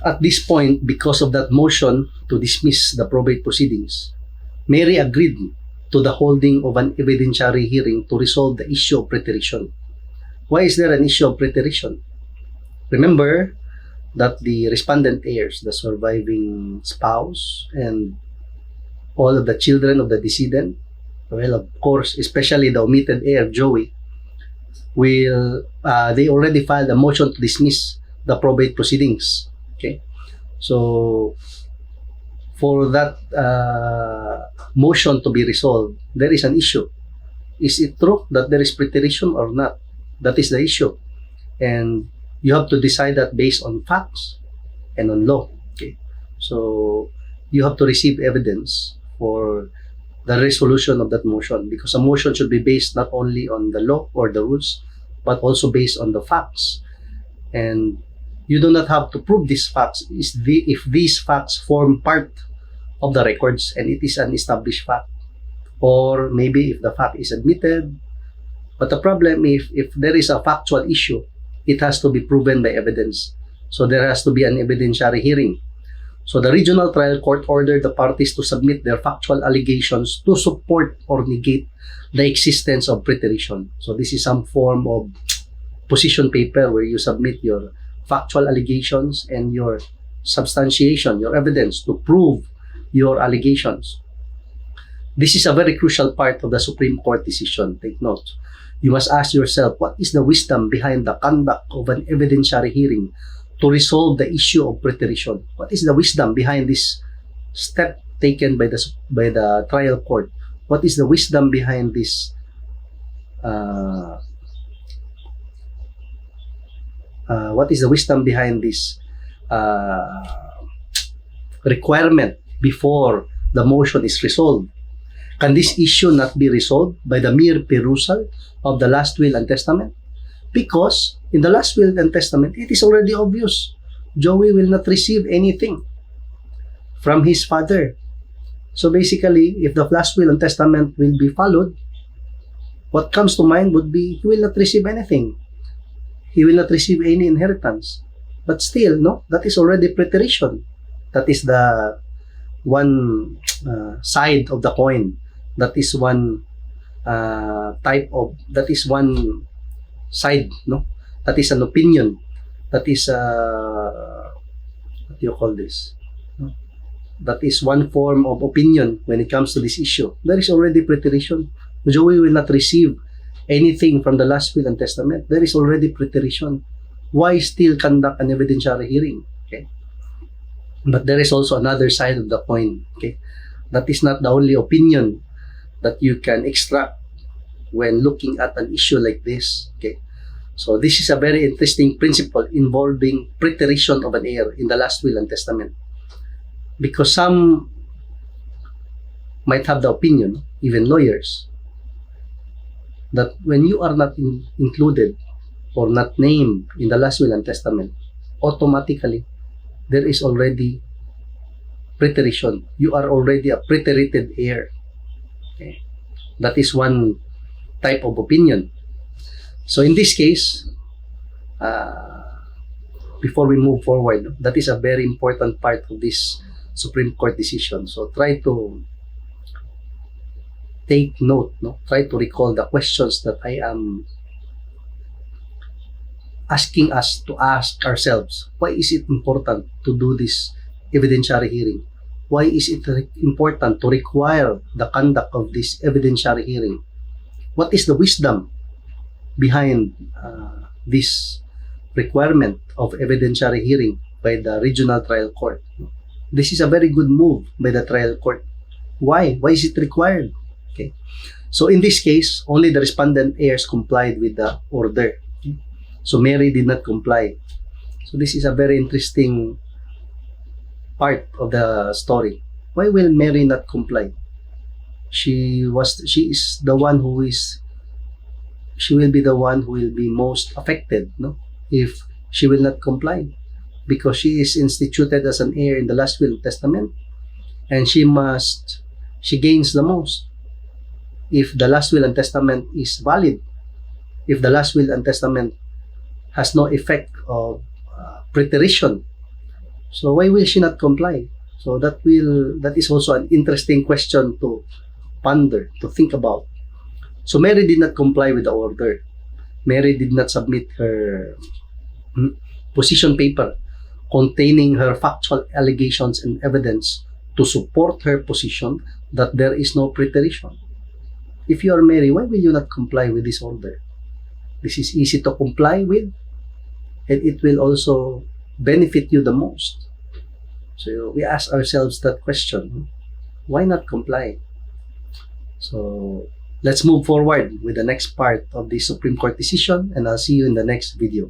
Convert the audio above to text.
At this point, because of that motion to dismiss the probate proceedings, Mary agreed to the holding of an evidentiary hearing to resolve the issue of preterition. Why is there an issue of preterition? Remember that the respondent heirs, the surviving spouse, and all of the children of the decedent, well, of course, especially the omitted heir, Joey, they already filed a motion to dismiss the probate proceedings. Okay, so for that motion to be resolved, there is an issue. Is it true that there is preterition or not? That is the issue, and you have to decide that based on facts and on law. Okay, so you have to receive evidence for the resolution of that motion, because a motion should be based not only on the law or the rules, but also based on the facts. And you do not have to prove these facts if these facts form part of the records and it is an established fact, or maybe if the fact is admitted. But the problem, if there is a factual issue, it has to be proven by evidence. So there has to be an evidentiary hearing. So the regional trial court ordered the parties to submit their factual allegations to support or negate the existence of preterition. So this is some form of position paper where you submit your factual allegations and your substantiation, your evidence to prove your allegations. This is a very crucial part of the Supreme Court decision. Take note. You must ask yourself, what is the wisdom behind the conduct of an evidentiary hearing to resolve the issue of preterition? What is the wisdom behind this step taken by the trial court? What is the wisdom behind this requirement before the motion is resolved? Can this issue not be resolved by the mere perusal of the last will and testament? Because in the last will and testament, it is already obvious. Joey will not receive anything from his father. So basically, if the last will and testament will be followed, what comes to mind would be he will not receive anything. He will not receive any inheritance. But still, no, that is already preterition. That is the one side of the coin. That is one that is one side, no? That is an opinion. That is, what do you call this? That is one form of opinion when it comes to this issue. There is already preterition. Joey will not receive anything from the last will and testament. There is already preterition. Why still conduct an evidentiary hearing? Okay. But there is also another side of the coin. Okay. That is not the only opinion that you can extract when looking at an issue like this. Okay. So this is a very interesting principle involving preterition of an heir in the last will and testament. Because some might have the opinion, even lawyers, that when you are not included or not named in the last will and testament, automatically there is already preterition. You are already a preterited heir. Okay. That is one type of opinion. So in this case, before we move forward, that is a very important part of this Supreme Court decision. So try to take note, no? Try to recall the questions that I am asking us to ask ourselves. Why is it important to do this evidentiary hearing? Why is it important to require the conduct of this evidentiary hearing? What is the wisdom behind this requirement of evidentiary hearing by the regional trial court? This is a very good move by the trial court. Why? Why is it required? Okay. So in this case, only the respondent heirs complied with the order. Okay. So Mary did not comply. So this is a very interesting part of the story. Why will Mary not comply? She is the one who is, she will be the one who will be most affected, no? If she will not comply, because she is instituted as an heir in the last will and testament, and she gains the most if the last will and testament is valid, if the last will and testament has no effect of preterition. So why will she not comply? So that is also an interesting question to ponder, to think about. So Mary did not comply with the order. Mary did not submit her position paper containing her factual allegations and evidence to support her position that there is no preterition. If you are Mary, why will you not comply with this order? This is easy to comply with, and it will also benefit you the most. So we ask ourselves that question, why not comply? So let's move forward with the next part of the Supreme Court decision, and I'll see you in the next video.